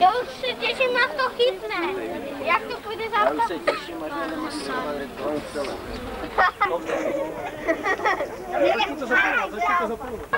Já už se těším, jak to chytne. Jak to půjde za to? Já už se těším, až budeme masírovat celé. Začni to zapomínat.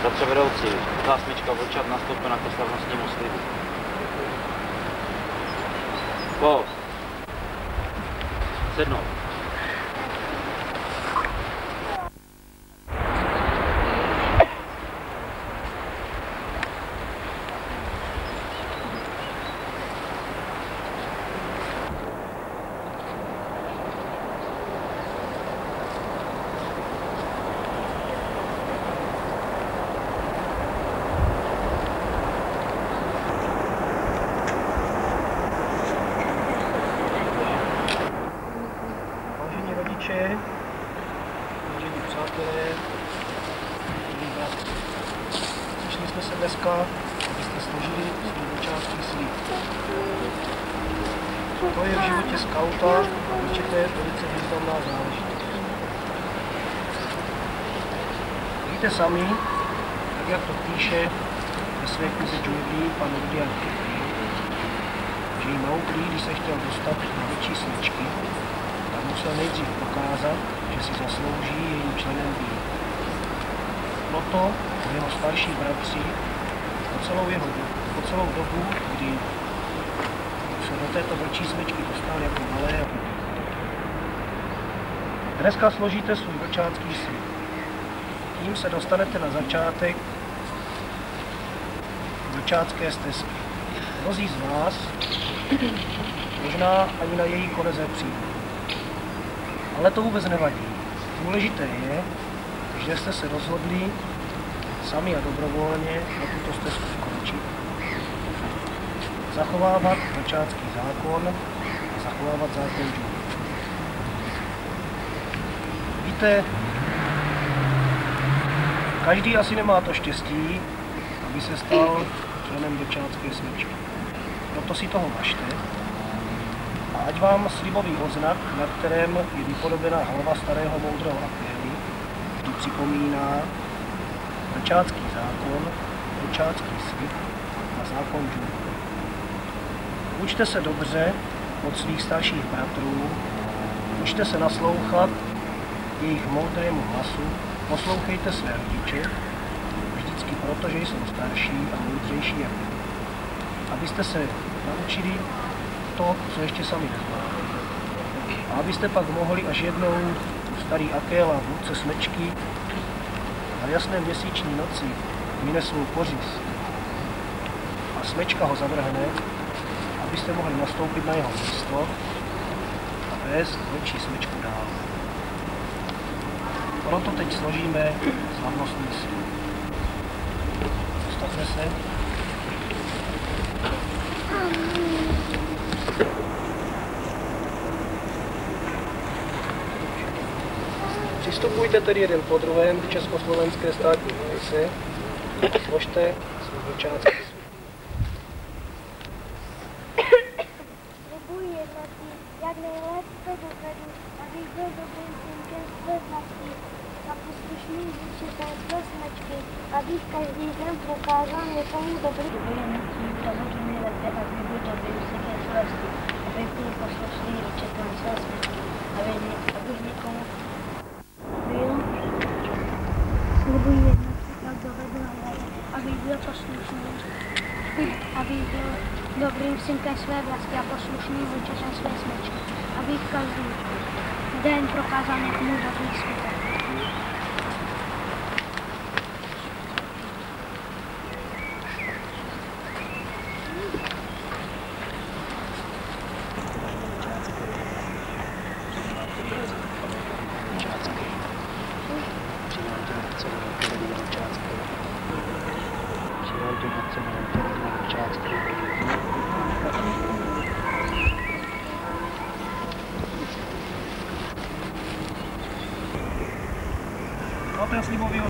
Bratře vedoucí, smyčka vlčat nastoupena ke slavnostnímu slibu. Sednout. Vážení přátelé, přišli jsme se dneska, abyste složili svůj začátky slib. To je v životě skauta určitě velice významná záležitost. Víte sami, tak jak to píše ve své knize Džunglí pan Rudyard Kipling, že i Mowgli, když se chtěl dostat na větší smyčky, tak musel nejdřív prokázat, že si zaslouží jejím členem být. Proto jeho starší bratři po celou dobu, kdy se do této vlčí smyčky dostal jako malé a bude. Dneska složíte svůj vlčácký slib. Tím se dostanete na začátek vlčácké stezky. Mnozí z vás možná ani na její konec nepřijde. Ale to vůbec nevadí. Důležité je, že jste se rozhodli sami a dobrovolně na tuto stezku vkročit. Zachovávat vlčácký zákon a zachovávat zákon džungle. Víte, každý asi nemá to štěstí, aby se stal členem vlčácké smyčky. Proto si toho važte. A ať vám slibový odznak, na kterém je vypodobená hlava starého moudrého Akély, vždy připomíná vlčácký zákon, vlčácký slib a zákon džungle. Učte se dobře od svých starších bratrů, učte se naslouchat jejich moudrému hlasu, poslouchejte své rodiče, vždycky proto, že jsou starší a moudřejší jak vy. Abyste se naučili to, co ještě sami nezvládli. A abyste pak mohli až jednou starý Akéla, vůdce smečky, na jasné měsíční noci mine svou kořist a smečka ho zavrhne, abyste mohli nastoupit na jeho místo a vést vlčí smečku dál. Proto teď složíme slavnostní slib. Postavme se. Přistupujte tedy jeden po druhém k československé státní hlase a složte svůj vlčácký slib. Slibuji jednotný, jak nejlépe dovedu, abych byl dobrým synkem své vlasti a poslušný vůči své smečky, abych každý den prokázal někomu dobrý. Slibuji jednotný, dovedu nejlépe, abych byl dobrým synkem své vlasti, abych byl poslušný vůči své smečky, abych někomu Slibuji jednotný, jak dovedu nejlépe, abych byl poslušný, abych byl dobrým synkem své vlasti a poslušným vůčetem své smečky, aby v každý den prokázal někomu dobrý skutek. No to je slibový